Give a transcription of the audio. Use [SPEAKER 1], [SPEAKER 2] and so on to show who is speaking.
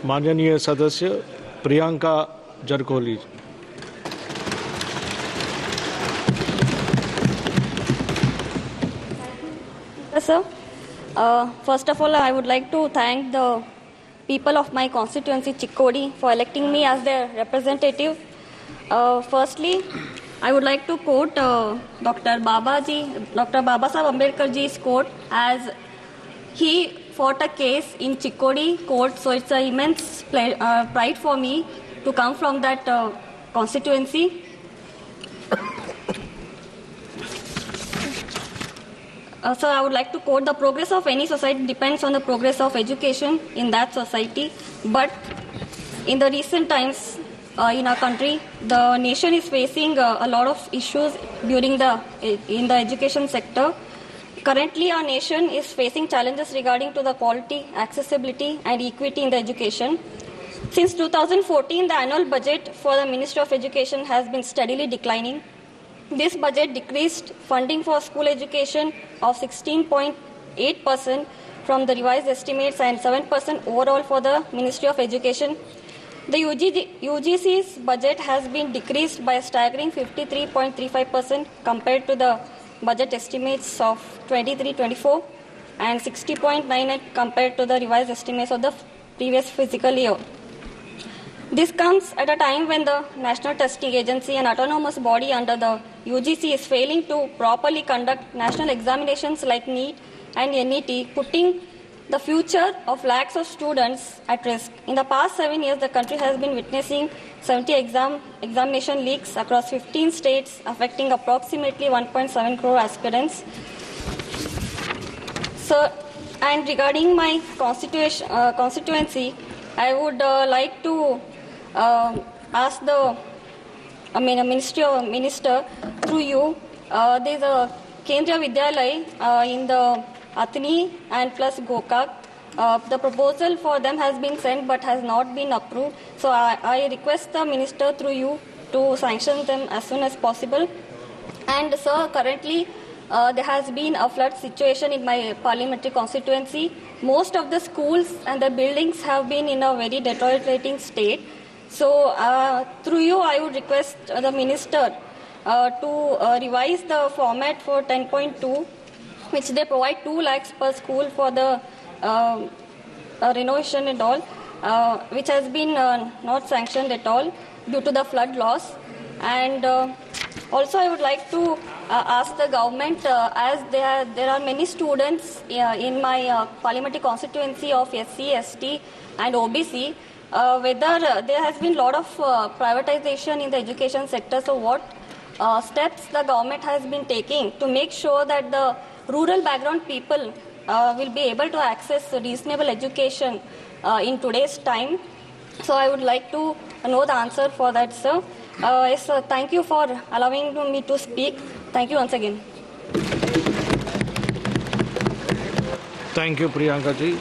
[SPEAKER 1] माननीय सदस्य Priyanka जरकोली।
[SPEAKER 2] Sir, first of all, I would like to thank the people of my constituency, Chikkodi, for electing me as their representative. Firstly, I would like to quote Dr. Babasaheb Ambedkar ji's quote, as he fought a case in Chikkodi court, so it's an immense pride for me to come from that constituency. So I would like to quote, the progress of any society depends on the progress of education in that society. But in the recent times in our country, the nation is facing a lot of issues in the education sector. Currently, our nation is facing challenges regarding to the quality, accessibility and equity in the education. Since 2014, the annual budget for the Ministry of Education has been steadily declining. This budget decreased funding for school education of 16.8% from the revised estimates and 7% overall for the Ministry of Education. The UGC's budget has been decreased by a staggering 53.35% compared to the budget estimates of 23-24 and 60.98% compared to the revised estimates of the previous fiscal year. This comes at a time when the National Testing Agency, an autonomous body under the UGC, is failing to properly conduct national examinations like NEET and NET, putting the future of lakhs of students at risk. In the past 7 years, the country has been witnessing 70 examination leaks across 15 states, affecting approximately 1.7 crore aspirants. So, and regarding my constituency, I would like to ask the minister through you. There is a Kendriya Vidyalaya in the Athni and plus Gokak. The proposal for them has been sent but has not been approved. So I request the minister through you to sanction them as soon as possible. And sir, currently there has been a flood situation in my parliamentary constituency. Most of the schools and the buildings have been in a very deteriorating state. So through you, I would request the minister to revise the format for 10.2, which they provide 2 lakhs per school for the renovation and all, which has been not sanctioned at all due to the flood loss. And also I would like to ask the government, as there are many students in my parliamentary constituency of SC, ST and OBC, whether there has been a lot of privatization in the education sector. So what steps the government has been taking to make sure that the rural background people will be able to access reasonable education in today's time? So I would like to know the answer for that, sir. Yes, sir, thank you for allowing me to speak. Thank you once again.
[SPEAKER 1] Thank you, Priyanka ji.